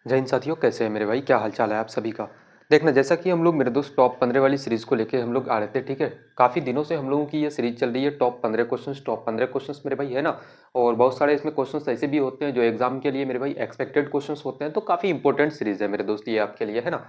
जय हिंद साथियों, कैसे हैं मेरे भाई? क्या हालचाल है आप सभी का? देखना, जैसा कि हम लोग मेरे दोस्त टॉप 15 वाली सीरीज़ को लेके हम लोग आ रहे थे, ठीक है? काफ़ी दिनों से हम लोगों की ये सीरीज़ चल रही है, टॉप 15 क्वेश्चंस मेरे भाई, है ना? और बहुत सारे इसमें क्वेश्चंस ऐसे भी होते हैं जो एग्जाम के लिए मेरे भाई एक्सपेक्टेड क्वेश्चंस होते हैं, तो काफ़ी इंपॉर्टेंट सीरीज़ है मेरे दोस्त ये आपके लिए, है ना?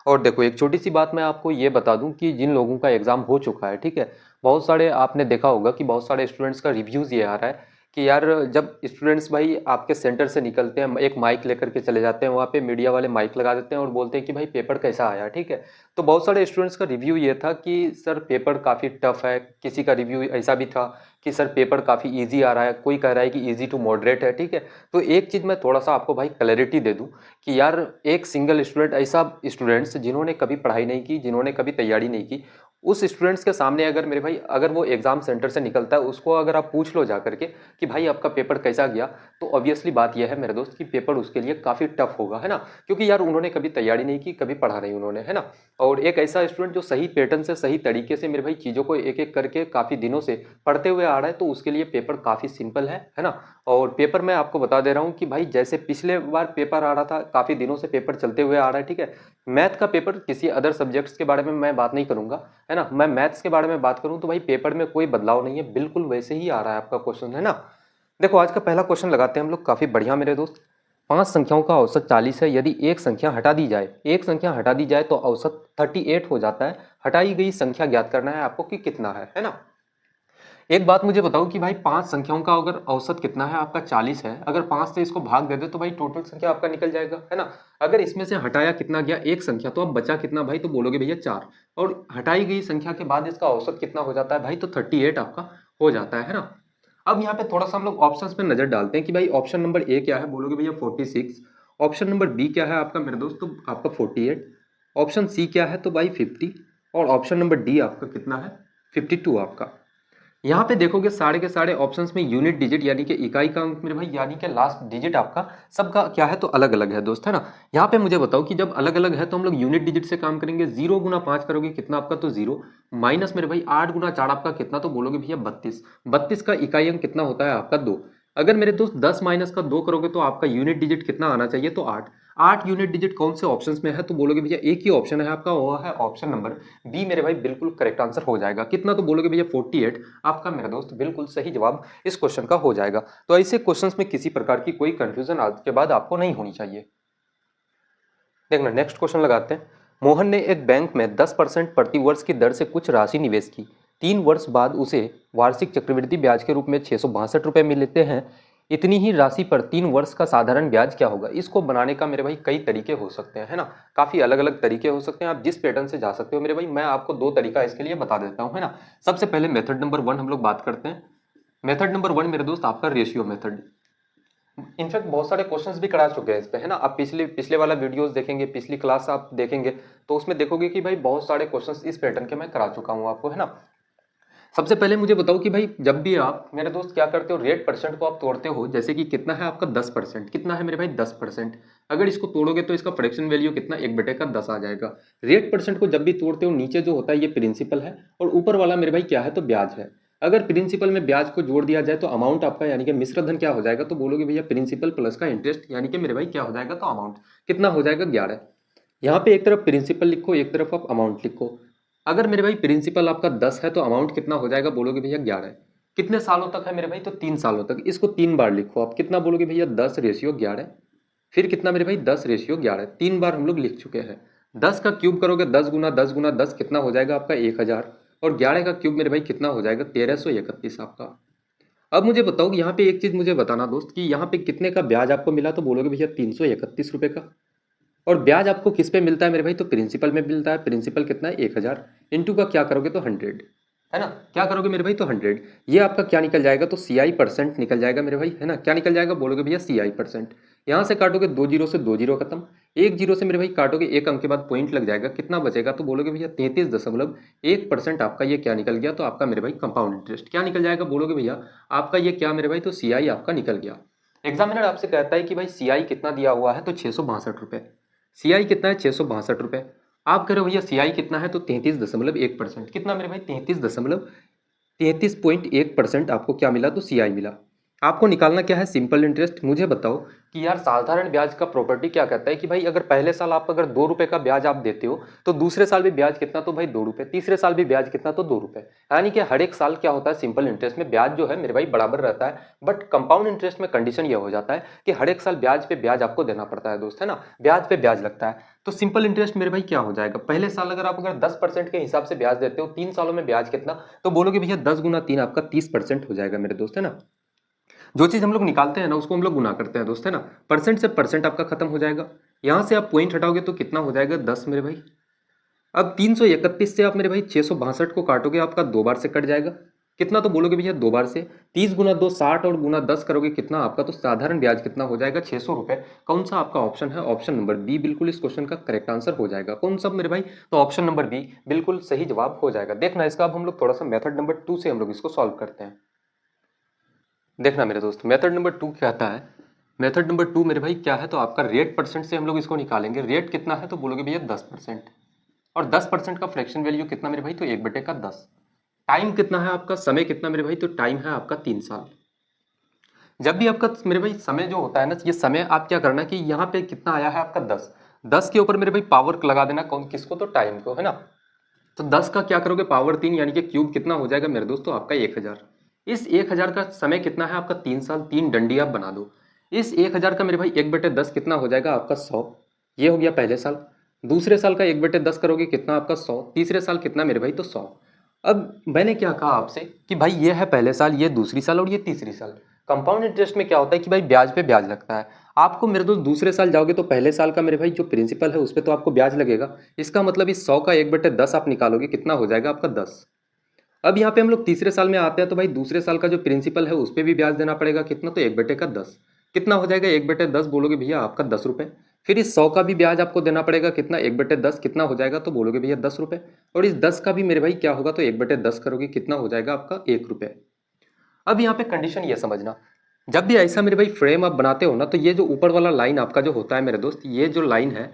और देखो, एक छोटी सी बात मैं आपको ये बता दूं कि जिन लोगों का एग्जाम हो चुका है, ठीक है, बहुत सारे आपने देखा होगा कि बहुत सारे स्टूडेंट्स का रिव्यूज़ ये आ रहा है कि यार, जब स्टूडेंट्स भाई आपके सेंटर से निकलते हैं, एक माइक लेकर के चले जाते हैं, वहाँ पे मीडिया वाले माइक लगा देते हैं और बोलते हैं कि भाई पेपर कैसा आया, ठीक है? तो बहुत सारे स्टूडेंट्स का रिव्यू ये था कि सर पेपर काफ़ी टफ है, किसी का रिव्यू ऐसा भी था कि सर पेपर काफ़ी इजी आ रहा है, कोई कह रहा है कि इजी टू मॉडरेट है, ठीक है? तो एक चीज़ मैं थोड़ा सा आपको भाई क्लैरिटी दे दूँ कि यार, एक सिंगल स्टूडेंट, ऐसा स्टूडेंट्स जिन्होंने कभी पढ़ाई नहीं की, जिन्होंने कभी तैयारी नहीं की, उस स्टूडेंट्स के सामने अगर मेरे भाई, अगर वो एग्जाम सेंटर से निकलता है, उसको अगर आप पूछ लो जा करके कि भाई आपका पेपर कैसा गया, तो ऑब्वियसली बात यह है मेरे दोस्त कि पेपर उसके लिए काफ़ी टफ होगा, है ना? क्योंकि यार, उन्होंने कभी तैयारी नहीं की, कभी पढ़ा नहीं उन्होंने, है ना? और एक ऐसा स्टूडेंट जो सही पैटर्न से, सही तरीके से मेरे भाई चीज़ों को एक एक करके काफ़ी दिनों से पढ़ते हुए आ रहा है, तो उसके लिए पेपर काफ़ी सिंपल है ना? और पेपर मैं आपको बता दे रहा हूँ कि भाई, जैसे पिछले बार पेपर आ रहा था, काफ़ी दिनों से पेपर चलते हुए आ रहा है, ठीक है? मैथ का पेपर, किसी अदर सब्जेक्ट्स के बारे में मैं बात नहीं करूंगा, है ना? मैं मैथ्स के बारे में बात करूं तो भाई, पेपर में कोई बदलाव नहीं है, बिल्कुल वैसे ही आ रहा है आपका क्वेश्चन, है ना? देखो, आज का पहला क्वेश्चन लगाते हैं हम लोग, काफी बढ़िया मेरे दोस्त। पांच संख्याओं का औसत 40 है, यदि एक संख्या हटा दी जाए तो औसत 38 हो जाता है। हटाई गई संख्या ज्ञात करना है आपको कि कितना है ना? एक बात मुझे बताओ कि भाई, पांच संख्याओं का अगर औसत कितना है आपका 40 है, अगर पांच से इसको भाग दे दे तो भाई टोटल संख्या आपका निकल जाएगा, है ना? अगर इसमें से हटाया कितना गया, एक संख्या, तो अब बचा कितना भाई? तो बोलोगे भैया 4। और हटाई गई संख्या के बाद इसका औसत कितना हो जाता है भाई? तो 38 आपका हो जाता है ना? अब यहाँ पे थोड़ा सा हम लोग ऑप्शंस पे नजर डालते हैं कि भाई, ऑप्शन नंबर ए क्या है? बोलोगे भैया 46। ऑप्शन नंबर बी क्या है आपका मेरे दोस्त? तो आपका 48। ऑप्शन सी क्या है? तो भाई 50। और ऑप्शन नंबर डी आपका कितना है? 52 आपका। यहाँ पे देखोगे, सारे के सारे ऑप्शंस में यूनिट डिजिट यानी कि इकाई का अंक मेरे भाई, यानी कि लास्ट डिजिट आपका सबका क्या है? तो अलग अलग है दोस्त, है ना? यहाँ पे मुझे बताओ कि जब अलग अलग है तो हम लोग यूनिट डिजिट से काम करेंगे। 0 गुना 5 करोगे कितना आपका? तो 0। माइनस मेरे भाई 8 गुना 4 आपका कितना? तो बोलोगे भैया 32। 32 का इकाई अंक कितना होता है आपका? 2। अगर मेरे दोस्त 10 माइनस का 2 करोगे तो आपका यूनिट डिजिट कितना आना चाहिए? तो 8। 8 यूनिट डिजिट कौन से ऑप्शंस में है? तो बोलोगे भैया एक ही ऑप्शन है आपका, वो है ऑप्शन नंबर बी मेरे भाई, बिल्कुल करेक्ट आंसर हो जाएगा। कितना? तो बोलोगे भैया 48 आपका मेरे दोस्त बिल्कुल सही जवाब इस क्वेश्चन का हो जाएगा। तो ऐसे क्वेश्चंस में किसी प्रकार की कोई कंफ्यूजन आज के बाद आपको नहीं होनी चाहिए। देखना, नेक्स्ट क्वेश्चन लगाते हैं। मोहन ने एक बैंक में 10% प्रति वर्ष की दर से कुछ राशि निवेश की। 3 वर्ष बाद उसे वार्षिक चक्रवृद्धि ब्याज के रूप में 662 रुपये मिलते हैं। इतनी ही राशि पर 3 वर्ष का साधारण ब्याज क्या होगा? इसको बनाने का मेरे भाई कई तरीके हो सकते हैं, है ना? काफी अलग अलग तरीके हो सकते हैं, आप जिस पैटर्न से जा सकते हो मेरे भाई। मैं आपको दो तरीका इसके लिए बता देता हूँ, है ना? सबसे पहले मेथड नंबर 1 हम लोग बात करते हैं। मेथड नंबर 1 मेरे दोस्त आपका रेशियो मेथड। इनफैक्ट बहुत सारे क्वेश्चंस भी करा चुके हैं इस पे, है ना? आप पिछले पिछले वाला वीडियोस देखेंगे, पिछली क्लास आप देखेंगे, तो उसमें देखोगे कि भाई बहुत सारे क्वेश्चंस इस पैटर्न के मैं करा चुका हूँ आपको, है ना? सबसे पहले मुझे बताओ कि भाई, जब भी आप मेरे दोस्त क्या करते हो, रेट परसेंट को आप तोड़ते हो, जैसे कि कितना है आपका? 10%। कितना है मेरे भाई? 10%। अगर इसको तोड़ोगे तो इसका फ्रैक्शन वैल्यू कितना? 1/10 आ जाएगा। रेट परसेंट को जब भी तोड़ते हो, नीचे जो होता है ये प्रिंसिपल है, और ऊपर वाला मेरे भाई क्या है? तो ब्याज है। अगर प्रिंसिपल में ब्याज को जोड़ दिया जाए तो अमाउंट आपका यानी कि मिश्र धन क्या हो जाएगा? तो बोलोगे भैया प्रिंसिपल प्लस का इंटरेस्ट, यानी कि मेरे भाई क्या हो जाएगा? तो अमाउंट कितना हो जाएगा? 11। यहाँ पे एक तरफ प्रिंसिपल लिखो, एक तरफ आप अमाउंट लिखो। अगर मेरे भाई प्रिंसिपल आपका 10 है तो अमाउंट कितना हो जाएगा? बोलोगे भैया 11 है। कितने सालों तक है मेरे भाई? तो 3 सालों तक। इसको 3 बार लिखो आप। कितना बोलोगे भैया? 10/11। फिर कितना मेरे भाई? 10/11। 3 बार हम लोग लिख चुके हैं। 10 का क्यूब करोगे, 10 गुना 10 कितना हो जाएगा आपका? 1000। और 11 का क्यूब मेरे भाई कितना हो जाएगा? 1331 आपका। अब मुझे बताओ कि यहाँ पे एक चीज मुझे बताना दोस्त, कि यहाँ पे कितने का ब्याज आपको मिला? तो बोलोगे भैया 331 रुपए का। और ब्याज आपको किस पे मिलता है मेरे भाई? तो प्रिंसिपल में मिलता है। प्रिंसिपल कितना है? 1000। इंटू का क्या करोगे? तो 100, है ना? क्या करोगे मेरे भाई? तो 100। ये आपका क्या निकल जाएगा? तो CI परसेंट निकल जाएगा मेरे भाई, है ना? क्या निकल जाएगा? बोलोगे भैया CI परसेंट। यहाँ से काटोगे, 2 जीरो से 2 जीरो खत्म। 1 जीरो से मेरे भाई काटोगे, एक अंक के बाद पॉइंट लग जाएगा, कितना बचेगा? तो बोलोगे भैया 33.1% आपका ये क्या निकल गया? तो आपका मेरे भाई कंपाउंड इंटरेस्ट क्या निकल जाएगा? बोलोगे भैया आपका ये क्या मेरे भाई? तो CI आपका निकल गया। एग्जामिनर आपसे कहता है कि भाई CI कितना दिया हुआ है? तो 662 रुपये। CI कितना है? 662 रुपये। आप कह रहे हो भैया CI कितना है? तो 33.1%। कितना मेरे भाई? 33.1% आपको क्या मिला? तो CI मिला। आपको निकालना क्या है, सिंपल इंटरेस्ट। मुझे बताओ कि यार साधारण ब्याज का प्रॉपर्टी क्या कहता है कि भाई अगर पहले साल आप अगर 2 रुपए का ब्याज आप देते हो तो दूसरे साल भी ब्याज कितना, तो भाई 2 रुपए, तीसरे साल भी ब्याज कितना, तो 2 रुपए। यानी कि हर एक साल क्या होता है, सिंपल इंटरेस्ट में ब्याज जो है मेरे भाई बराबर रहता है। बट कंपाउंड इंटरेस्ट में कंडीशन ये हो जाता है कि हर एक साल ब्याज पे ब्याज आपको देना पड़ता है दोस्त, है ना, ब्याज पे ब्याज लगता है। तो सिंपल इंटरेस्ट मेरे भाई क्या हो जाएगा, पहले साल अगर आप अगर 10% के हिसाब से ब्याज देते हो, 3 सालों में ब्याज कितना, तो बोलोगे भैया 10 गुना 3 आपका 30% हो जाएगा मेरे दोस्त, है ना। जो चीज हम लोग निकालते हैं ना उसको हम लोग गुना करते हैं दोस्त, है ना। परसेंट से परसेंट आपका खत्म हो जाएगा। यहां से आप पॉइंट हटाओगे तो कितना हो जाएगा, 10 मेरे भाई। अब 331 से आप मेरे भाई 662 को काटोगे, आपका 2 बार से कट जाएगा। कितना, तो बोलोगे भैया 2 बार से। 30 गुना 2 60 और गुना 10 करोगे कितना आपका, तो साधारण ब्याज कितना हो जाएगा, 600 रुपए। कौन सा आपका ऑप्शन है, ऑप्शन नंबर बी बिल्कुल इस क्वेश्चन का करेक्ट आंसर हो जाएगा। कौन सा मेरे भाई, तो ऑप्शन नंबर बी बिल्कुल सही जवाब हो जाएगा। देखना इसका अब हम लोग थोड़ा सा मेथड नंबर 2 से हम लोग इसको सॉल्व करते हैं। देखना मेरे दोस्त, मेथड नंबर 2 कहता है, मेथड नंबर 2 मेरे भाई क्या है, तो आपका रेट परसेंट से हम लोग इसको निकालेंगे। रेट कितना है, तो बोलोगे भैया 10%। और 10% का फ्रैक्शन वैल्यू कितना मेरे भाई, तो 1/10। टाइम कितना है आपका, समय कितना मेरे भाई, तो टाइम है आपका 3 साल। जब भी आपका मेरे भाई समय जो होता है ना, ये समय आप क्या करना कि यहाँ पे कितना आया है आपका 10, 10 के ऊपर मेरे भाई पावर लगा देना, कौन किसको, तो टाइम को, है ना। तो 10 का क्या करोगे, पावर 3 यानी कि क्यूब कितना हो जाएगा मेरे दोस्तों, आपका 1000। इस 1000 का समय कितना है आपका 3 साल, 3 डंडी आप बना दो। इस 1000 का मेरे भाई 1/10 कितना हो जाएगा आपका 100। ये हो गया पहले साल। दूसरे साल का 1/10 करोगे कितना आपका 100। तीसरे साल कितना मेरे भाई, तो 100। अब मैंने क्या कहा आपसे कि भाई ये है पहले साल, ये दूसरी साल और ये तीसरी साल। कंपाउंड इंटरेस्ट में क्या होता है कि भाई ब्याज पे ब्याज लगता है। आपको मेरे दोस्त दूसरे साल जाओगे तो पहले साल का मेरे भाई जो प्रिंसिपल है उस पर तो आपको ब्याज लगेगा। इसका मतलब इस 100 का 1/10 आप निकालोगे कितना हो जाएगा आपका 10। अब यहाँ पे हम लोग तीसरे साल में आते हैं तो भाई दूसरे साल का जो प्रिंसिपल है उस पर भी ब्याज देना पड़ेगा कितना, तो 1/10। कितना हो जाएगा 1/10, बोलोगे भैया आपका 10 रुपए। फिर इस 100 का भी ब्याज आपको देना पड़ेगा कितना, 1/10 कितना हो जाएगा, तो बोलोगे भैया 10 रुपए। और इस 10 का भी मेरे भाई क्या होगा, तो 1/10 करोगे कितना हो जाएगा आपका 1 रुपए। अब यहाँ पे कंडीशन ये समझना, जब भी ऐसा मेरे भाई फ्रेम आप बनाते हो ना, तो ये जो ऊपर वाला लाइन आपका जो होता है मेरे दोस्त, ये जो लाइन है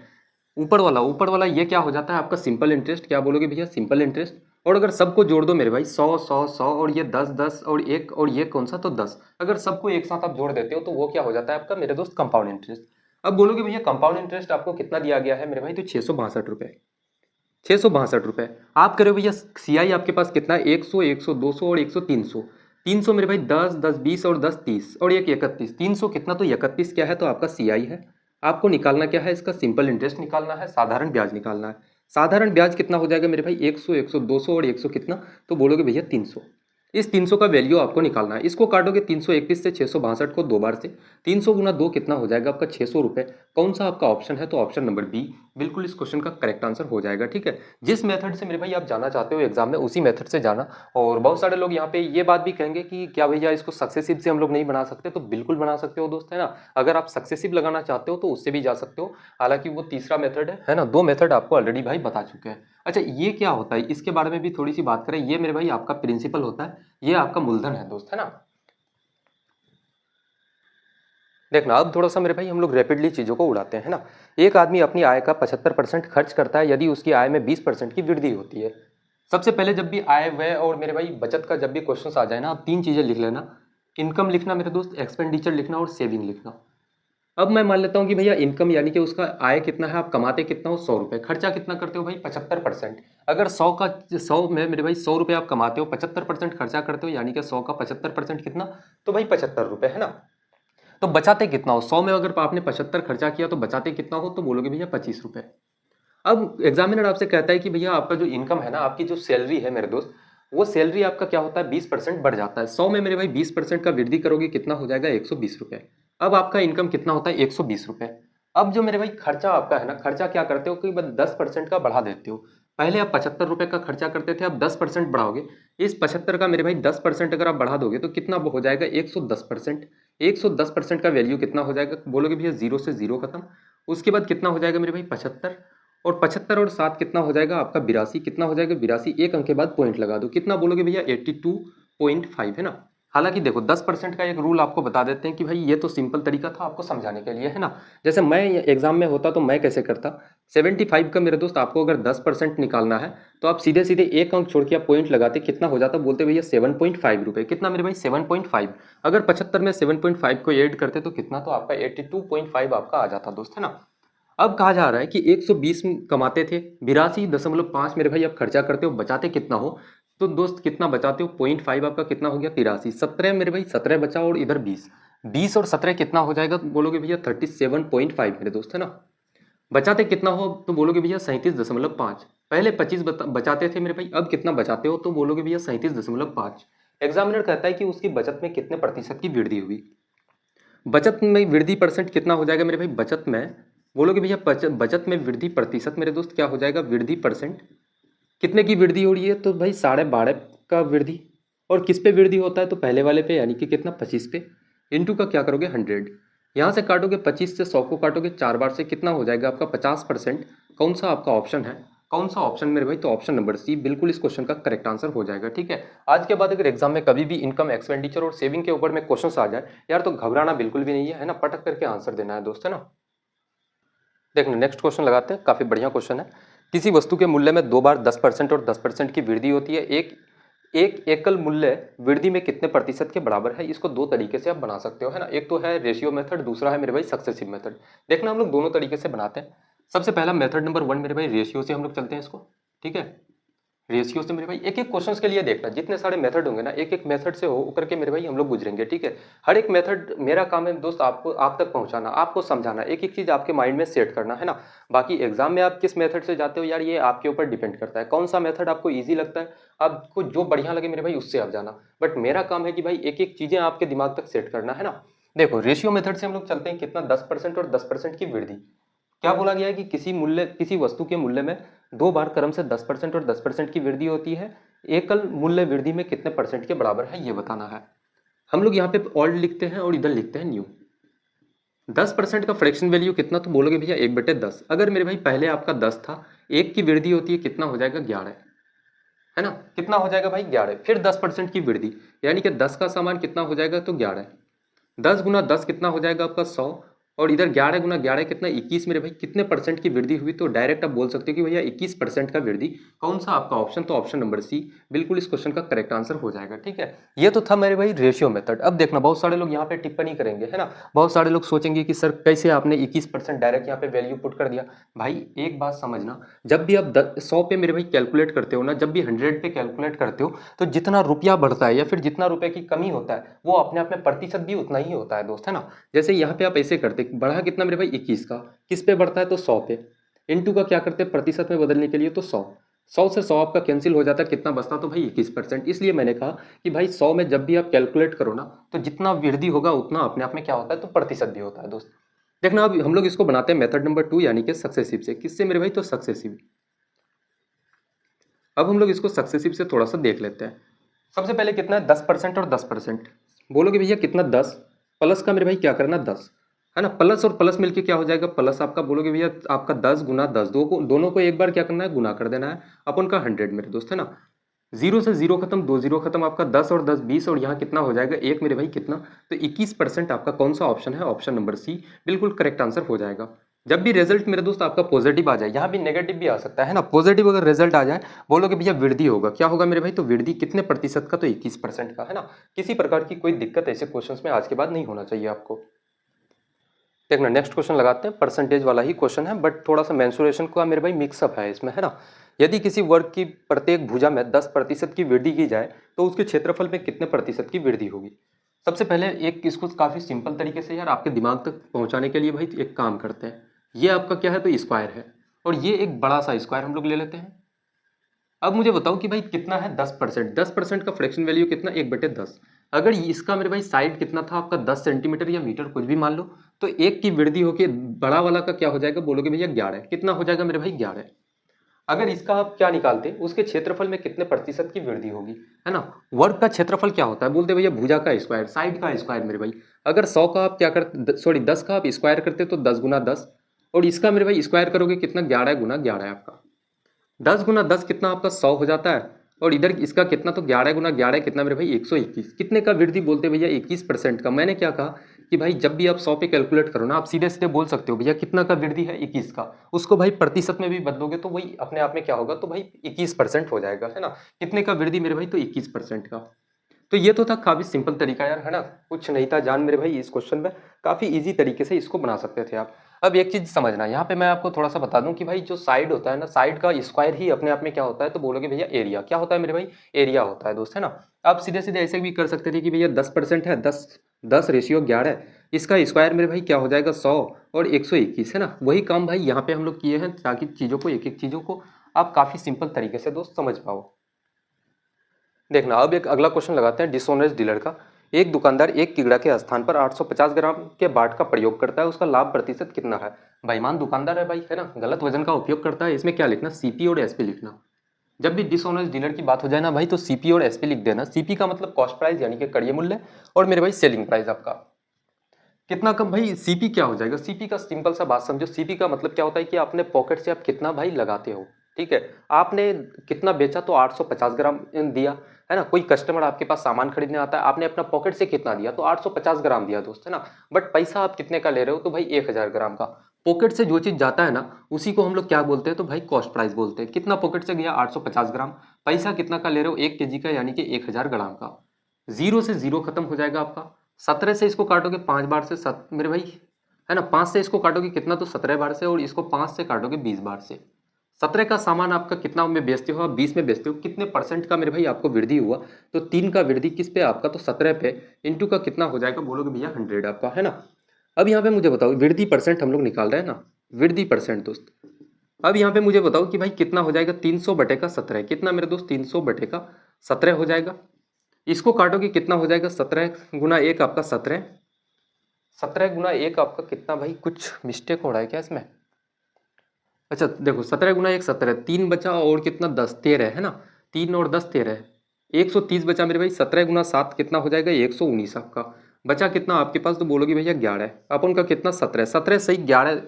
ऊपर वाला ये क्या हो जाता है आपका सिंपल इंटरेस्ट। क्या बोलोगे भैया, सिंपल इंटरेस्ट। और अगर सबको जोड़ दो मेरे भाई, 100 100 100 और ये 10 10 और एक और ये कौन सा, तो 10, अगर सबको एक साथ आप जोड़ देते हो तो वो क्या हो जाता है आपका मेरे दोस्त कंपाउंड इंटरेस्ट। अब बोलोगे भैया कंपाउंड इंटरेस्ट आपको कितना दिया गया है मेरे भाई, तो 662 रुपए। 662 रुपए। आप करो भैया सीआई आपके पास कितना है, 100 100 200 और 100 300। 300 मेरे भाई 10 10 20 और 10 30 और एक 31। 300 कितना, तो 31 क्या है, तो आपका सीआई है। आपको निकालना क्या है, इसका सिंपल इंटरेस्ट निकालना है, साधारण ब्याज निकालना है। साधारण ब्याज कितना हो जाएगा मेरे भाई, 100 100 200 और 100 कितना, तो बोलोगे भैया 300। इस 300 का वैल्यू आपको निकालना है। इसको काटोगे 331 से 662 को 2 बार से। 300 गुना 2 कितना हो जाएगा आपका 600 रुपए। कौन सा आपका ऑप्शन है, तो ऑप्शन नंबर बी बिल्कुल इस क्वेश्चन का करेक्ट आंसर हो जाएगा। ठीक है, जिस मेथड से मेरे भाई आप जाना चाहते हो एग्जाम में उसी मेथड से जाना। और बहुत सारे लोग यहाँ पे ये बात भी कहेंगे कि क्या भैया इसको सक्सेसिव से हम लोग नहीं बना सकते, तो बिल्कुल बना सकते हो दोस्त, है ना। अगर आप सक्सेसिव लगाना चाहते हो तो उससे भी जा सकते हो। हालांकि वो तीसरा मेथड है ना, 2 मेथड आपको ऑलरेडी भाई बता चुके हैं। अच्छा ये क्या होता है, इसके बारे में भी थोड़ी सी बात करें। ये मेरे भाई आपका प्रिंसिपल होता है, ये आपका मूलधन है दोस्त, है ना। देखना अब थोड़ा सा मेरे भाई हम लोग रैपिडली चीज़ों को उड़ाते हैं, है ना। एक आदमी अपनी आय का 75% खर्च करता है यदि उसकी आय में 20% की वृद्धि होती है। सबसे पहले जब भी आय व्यय और मेरे भाई बचत का जब भी क्वेश्चन आ जाए ना, आप 3 चीज़ें लिख लेना। इनकम लिखना मेरे दोस्त, एक्सपेंडिचर लिखना और सेविंग लिखना। अब मैं मान लेता हूँ कि भैया इनकम यानी कि उसका आय कितना है, आप कमाते कितना हो 100 रुपए, खर्चा कितना करते हो भाई 75%। अगर 100 में मेरे भाई 100 रुपए आप कमाते हो, 75% खर्चा करते हो, यानी कि 100 का 75% कितना, तो भाई 75 रुपए, है ना। तो बचाते कितना हो, 100 में अगर आपने 75 खर्चा किया तो बचाते कितना हो, तो बोलोगे भैया 25 रुपए। अब एग्जामिनर आपसे कहता है कि भैया आपका जो इनकम है ना, आपकी जो सैलरी है मेरे दोस्त, वो सैलरी आपका क्या होता है 20% बढ़ जाता है। 100 में मेरे भाई 20% का वृद्धि करोगे कितना हो जाएगा 120 रुपए। अब आपका इनकम कितना होता है 120 रुपए। अब जो मेरे भाई खर्चा आपका है ना, खर्चा क्या करते हो कि बस 10% का बढ़ा देते हो। पहले आप 75 रुपए का खर्चा करते थे, अब 10% बढ़ाओगे। इस 75 का मेरे भाई 10% अगर आप बढ़ा दोगे तो कितना हो जाएगा 110%। 110% का वैल्यू कितना हो जाएगा, बोलोगे भैया 0 से 0 खत्म। उसके बाद कितना हो जाएगा मेरे भाई 75। और 75 और 7 कितना हो जाएगा आपका 82। कितना हो जाएगा 82, एक अंक के बाद पॉइंट लगा दो, कितना बोलोगे भैया 82.5, है ना। हालांकि देखो 10% का एक रूल आपको बता देते हैं कि भाई ये तो सिंपल तरीका था आपको समझाने के लिए, है ना। जैसे मैं एग्जाम में होता तो मैं कैसे करता, 75 का मेरे दोस्त आपको अगर 10% निकालना है तो आप सीधे सीधे एक अंक छोड़ के आप पॉइंट लगाते, कितना हो जाता, बोलते भैया 7.5 रुपये। कितना मेरे भाई 7.5। अगर 75 में 7.5 को ऐड करते तो कितना, तो आपका 82.5 आपका आ जाता दोस्त, है ना। अब कहा जा रहा है कि 120 कमाते थे, 82.5 मेरे भाई अब खर्चा करते हो, बचाते कितना हो, तो दोस्त कितना बचाते हो, 0.5 आपका कितना हो गया 83, 17 मेरे भाई 17 बचा और इधर 20, 20 और 17 कितना हो जाएगा, तो बोलोगे भैया 37.5 मेरे दोस्त, है ना। बचाते कितना हो तो बोलोगे भैया 37.5। पहले 25 बचाते थे मेरे भाई, अब कितना बचाते हो तो बोलोगे भैया 37.5। एग्जामिनर कहता है कि उसकी बचत में कितने प्रतिशत की वृद्धि हुई। बचत में वृद्धि परसेंट कितना हो जाएगा मेरे भाई, बचत में बोलोगे भैया बचत में वृद्धि प्रतिशत मेरे दोस्त क्या हो जाएगा, वृद्धि परसेंट कितने की वृद्धि हो रही है, तो भाई 12.5 का वृद्धि। और किस पे वृद्धि होता है, तो पहले वाले पे, यानी कि कितना 25 पे, इनटू का क्या करोगे 100। यहाँ से काटोगे 25 से 100 को काटोगे 4 बार से, कितना हो जाएगा आपका 50%। कौन सा आपका ऑप्शन है, कौन सा ऑप्शन मेरे भाई, तो ऑप्शन नंबर सी बिल्कुल इस क्वेश्चन का करेक्ट आंसर हो जाएगा। ठीक है, आज के बाद अगर एग्जाम में कभी भी इनकम एक्सपेंडिचर और सेविंग के ऊपर में क्वेश्चन आ जाए यार, तो घबराना बिल्कुल भी नहीं है ना, पटक करके आंसर देना है दोस्त, है ना। देखना नेक्स्ट क्वेश्चन लगाते हैं, काफी बढ़िया क्वेश्चन है। किसी वस्तु के मूल्य में दो बार 10% और 10% की वृद्धि होती है, एक एक एकल मूल्य वृद्धि में कितने प्रतिशत के बराबर है। इसको दो तरीके से आप बना सकते हो, है ना। एक तो है रेशियो मेथड, दूसरा है मेरे भाई सक्सेसिव मेथड। देखना हम लोग दोनों तरीके से बनाते हैं। सबसे पहला मेथड नंबर 1 मेरे भाई, रेशियो से हम लोग चलते हैं इसको। ठीक है, रेशियो से मेरे भाई एक एक क्वेश्चंस के लिए देखना, जितने सारे मेथड होंगे ना, एक एक मेथड से हो करके मेरे भाई हम लोग गुजरेंगे। ठीक है, हर एक मेथड मेरा काम है दोस्त आपको, आप तक पहुंचाना, आपको समझाना, एक एक चीज आपके माइंड में सेट करना, है ना। बाकी एग्जाम में आप किस मेथड से जाते हो यार, ये आपके ऊपर डिपेंड करता है, कौन सा मेथड आपको ईजी लगता है, आपको जो बढ़िया लगे मेरे भाई उससे आप जाना। बट मेरा काम है कि भाई एक एक चीजें आपके दिमाग तक सेट करना, है ना। देखो रेशियो मेथड से हम लोग चलते हैं, कितना 10% और 10% की वृद्धि। क्या बोला गया है कि किसी वस्तु के मूल्य में दो बार क्रम से 10% और 10% की वृद्धि होती है, एकल मूल्य वृद्धि में कितने परसेंट के बराबर है ये बताना है। हम लोग यहाँ पे ओल्ड लिखते हैं और इधर लिखते हैं न्यू। 10% का फ्रैक्शन वैल्यू कितना, तो बोलोगे भैया 1/10। अगर मेरे भाई पहले आपका 10 था, एक की वृद्धि होती है, कितना हो जाएगा 11, है ना। कितना हो जाएगा भाई 11, फिर 10% की वृद्धि, यानी कि 10 का सामान कितना हो जाएगा, तो 11। 10 गुना 10 कितना हो जाएगा आपका 100, और इधर 11 गुना 11 कितना 21 मेरे भाई, कितने परसेंट की वृद्धि हुई, तो डायरेक्ट आप बोल सकते हो कि भैया 21% का वृद्धि। कौन सा आपका ऑप्शन, तो ऑप्शन नंबर सी बिल्कुल इस क्वेश्चन का करेक्ट आंसर हो जाएगा। ठीक है, ये तो था मेरे भाई रेशियो मेथड। अब देखना बहुत सारे लोग यहाँ पे टिप्पणी करेंगे, है ना। बहुत सारे लोग सोचेंगे कि सर कैसे आपने 21% डायरेक्ट यहाँ पे वैल्यू पुट कर दिया। भाई एक बात समझना, जब भी आप 100 पे मेरे भाई कैलकुलेट करते हो ना, जब भी 100 पे कैलकुलेट करते हो, तो जितना रुपया बढ़ता है या फिर जितना रुपए की कमी होता है, वो अपने आप में प्रतिशत भी उतना ही होता है दोस्त, है ना। जैसे यहाँ पे आप ऐसे करते, बढ़ा कितना मेरे भाई 21 का, किस पे बढ़ता है, तो 100 पे। इनटू का क्या करते हैं प्रतिशत में बदलने के लिए, तो 100। 100 से 100 आपका कैंसिल हो जाता है, कितना बचता, तो भाई 21%। इसलिए मैंने कहा कि भाई 100 में जब भी आप कैलकुलेट करो ना, तो जितना वृद्धि होगा उतना अपने आप में क्या होता है, तो प्रतिशत भी होता है दोस्त। देखना अब हम लोग इसको बनाते हैं मेथड नंबर 2 यानी कि सक्सेसिव से। किससे मेरे भाई, तो सक्सेसिव। अब हम लोग इसको सक्सेसिव से थोड़ा सा देख लेते हैं। सबसे पहले कितना है 10% और 10%। बोलोगे भैया कितना 10, प्लस का मेरे भाई क्या करना 10, है ना। प्लस और प्लस मिलके क्या हो जाएगा, प्लस आपका बोलोगे भैया आपका 10 गुना 10, दोनों को एक बार क्या करना है, गुना कर देना है अपन का 100 मेरे दोस्त, है ना। जीरो से जीरो खत्म, दो जीरो खत्म, आपका 10 और 10 20, और यहाँ कितना हो जाएगा एक मेरे भाई कितना, तो 21% आपका कौन सा ऑप्शन है, ऑप्शन नंबर सी बिल्कुल करेक्ट आंसर हो जाएगा। जब भी रिजल्ट मेरे दोस्त आपका पॉजिटिव आ जाए, यहाँ भी नेगेटिव भी आ सकता है ना, पॉजिटिव अगर रिजल्ट आ जाए, बोलोगे भैया वृद्धि होगा, क्या होगा मेरे भाई, तो वृद्धि कितने प्रतिशत का, तो 21% का, है ना। किसी प्रकार की कोई दिक्कत ऐसे क्वेश्चंस में आज के बाद नहीं होना चाहिए आपको। देखना नेक्स्ट क्वेश्चन लगाते हैं, परसेंटेज वाला ही क्वेश्चन है, बट थोड़ा सा मेंसुरेशन का मेरे भाई मिक्सअप है इसमें, है ना। यदि किसी वर्ग की प्रत्येक भुजा में 10% की वृद्धि की जाए, तो उसके क्षेत्रफल में कितने प्रतिशत की वृद्धि होगी। सबसे पहले एक इसको काफी सिंपल तरीके से यार आपके दिमाग तक पहुंचाने के लिए भाई एक काम करते हैं। ये आपका क्या है, तो स्क्वायर है, और ये एक बड़ा सा स्क्वायर हम लोग ले लेते हैं। अब मुझे बताओ कि भाई कितना है 10%, 10% का फ्रैक्शन वैल्यू कितना, 1/10। अगर इसका मेरे भाई साइड कितना था आपका 10 सेंटीमीटर या मीटर कुछ भी मान लो, तो एक की वृद्धि होके बड़ा वाला का क्या हो जाएगा, बोलोगे भैया 11, कितना हो जाएगा मेरे भाई 11। अगर इसका आप क्या निकालते, उसके क्षेत्रफल में कितने प्रतिशत की वृद्धि होगी, है ना। वर्ग का क्षेत्रफल क्या होता है, बोलते भैया भुजा का स्क्वायर, साइड का स्क्वायर मेरे भाई। अगर 100 का आप क्या करते, सॉरी 10 का आप स्क्वायर करते तो 10 गुना 10, और इसका मेरे भाई स्क्वायर करोगे कितना, 11 गुना 11 है आपका। 10 गुना 10 कितना आपका 100 हो जाता है, और इधर इसका कितना, तो 11 गुना 11 कितना मेरे भाई 121। कितने का वृद्धि बोलते हैं भैया, 21% का। मैंने क्या कहा कि भाई जब भी आप 100 पे कैलकुलेट करो ना, आप सीधे सीधे बोल सकते हो भैया कितना का वृद्धि है, 21 का। उसको भाई प्रतिशत में भी बदलोगे तो वही अपने आप में क्या होगा, तो भाई 21% हो जाएगा, है ना। कितने का वृद्धि मेरे भाई, तो 21% का। तो ये तो था काफी सिंपल तरीका यार, है ना, कुछ नहीं था जान मेरे भाई इस क्वेश्चन में। काफी इजी तरीके से इसको बना सकते थे आप। अब एक चीज समझना, यहाँ पे मैं आपको थोड़ा सा बता दूं कि भाई जो साइड होता है ना, साइड का स्क्वायर ही अपने आप में क्या होता है, तो बोलोगे भैया एरिया। क्या होता है मेरे भाई, एरिया होता है दोस्त, है ना। आप सीधे सीधे ऐसे भी कर सकते थे कि भैया 10% है, 10:11, इसका स्क्वायर मेरे भाई क्या हो जाएगा, 100 और 121, है ना। वही काम भाई यहाँ पे हम लोग किए हैं, ताकि चीजों को, एक एक चीजों को आप काफी सिंपल तरीके से दोस्त समझ पाओ। देखना, अब एक अगला क्वेश्चन लगाते हैं डिसऑनेस्ट डीलर का। एक दुकानदार एक किगड़ा के स्थान पर 850 ग्राम के बाट का प्रयोग करता है, उसका लाभ प्रतिशत कितना है। बेईमान दुकानदार है भाई, है ना, गलत वजन का उपयोग करता है। इसमें क्या लिखना, सीपी और एसपी लिखना। जब भी डिसऑनेस्ट डीलर की बात हो जाए ना भाई, तो सीपी और एसपी लिख देना। सीपी का मतलब कॉस्ट प्राइस यानी कि कड़िय मूल्य, और मेरे भाई सेलिंग प्राइस आपका कितना कम। भाई सीपी क्या हो जाएगा, सीपी का सिंपल सा बात समझो। सीपी का मतलब क्या होता है कि अपने पॉकेट से आप कितना भाई लगाते हो, ठीक है। आपने कितना बेचा, तो 850 ग्राम दिया, है ना। कोई कस्टमर आपके पास सामान खरीदने आता है, आपने अपना पॉकेट से कितना दिया, तो 850 ग्राम दिया दोस्त, है ना। बट पैसा आप कितने का ले रहे हो, तो भाई 1000 ग्राम का। पॉकेट से जो चीज जाता है ना, उसी को हम लोग क्या बोलते हैं, तो भाई कॉस्ट प्राइस बोलते हैं। कितना पॉकेट से गया, 850 ग्राम। पैसा कितना का ले रहे हो, 1 kg का, यानी कि 1000 ग्राम का। जीरो से जीरो खत्म हो जाएगा आपका। 17 से इसको काटोगे 5 बार से, मेरे भाई, है ना, 5 से इसको काटोगे कितना, तो 17 बार से, और इसको 5 से काटोगे 20 बार से। 17 का सामान आपका कितना में बेचते हो आप, 20 में बेचते हो। कितने परसेंट का मेरे भाई आपको वृद्धि हुआ, तो 3 का वृद्धि किस पे आपका, तो 17 पे, इंटू का कितना हो जाएगा, बोलोगे भैया 100 आपका, है ना। अब यहाँ पे मुझे बताओ, वृद्धि परसेंट हम लोग निकाल रहे हैं ना, वृद्धि परसेंट दोस्त। अब यहाँ पे मुझे बताओ कि भाई कितना हो जाएगा, 300 बटे का 17, कितना मेरे दोस्त, 300 बटे का 17 हो जाएगा। इसको काटोगे कितना हो जाएगा, 17 गुना 1 आपका 17, 17 गुना 1 आपका कितना भाई, कुछ मिस्टेक हो रहा है क्या इसमें। अच्छा देखो, 17 गुना 1 17, 3 बचा और कितना, 10 13, है ना। 3 और 10 13, 130 बचा मेरे भाई। 17 गुना 7 कितना हो जाएगा, 119 आपका। बचा कितना आपके पास, तो बोलोगे भैया 11। अपन का कितना, 17, 17 से ही 11,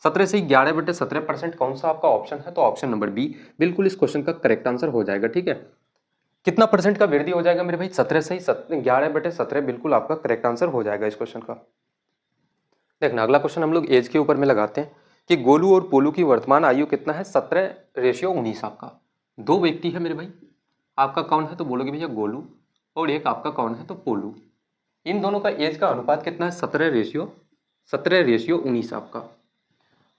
17 से ही 11 बटे 17% कौन सा आपका ऑप्शन है, तो ऑप्शन नंबर बी बिल्कुल इस क्वेश्चन का करेक्ट आंसर हो जाएगा, ठीक है। कितना परसेंट का वृद्धि हो जाएगा मेरे भाई, 17 से ही 11 बटे 17 बिल्कुल आपका करेक्ट आंसर हो जाएगा इस क्वेश्चन का। देखना, अगला क्वेश्चन हम लोग एज के ऊपर में लगाते हैं कि गोलू और पोलू की वर्तमान आयु कितना है, 17:19 आपका। दो व्यक्ति है मेरे भाई, आपका कौन है, तो बोलोगे भैया गोलू, और एक आपका कौन है, तो पोलू। इन दोनों का एज का अनुपात कितना है, 17:19 आपका।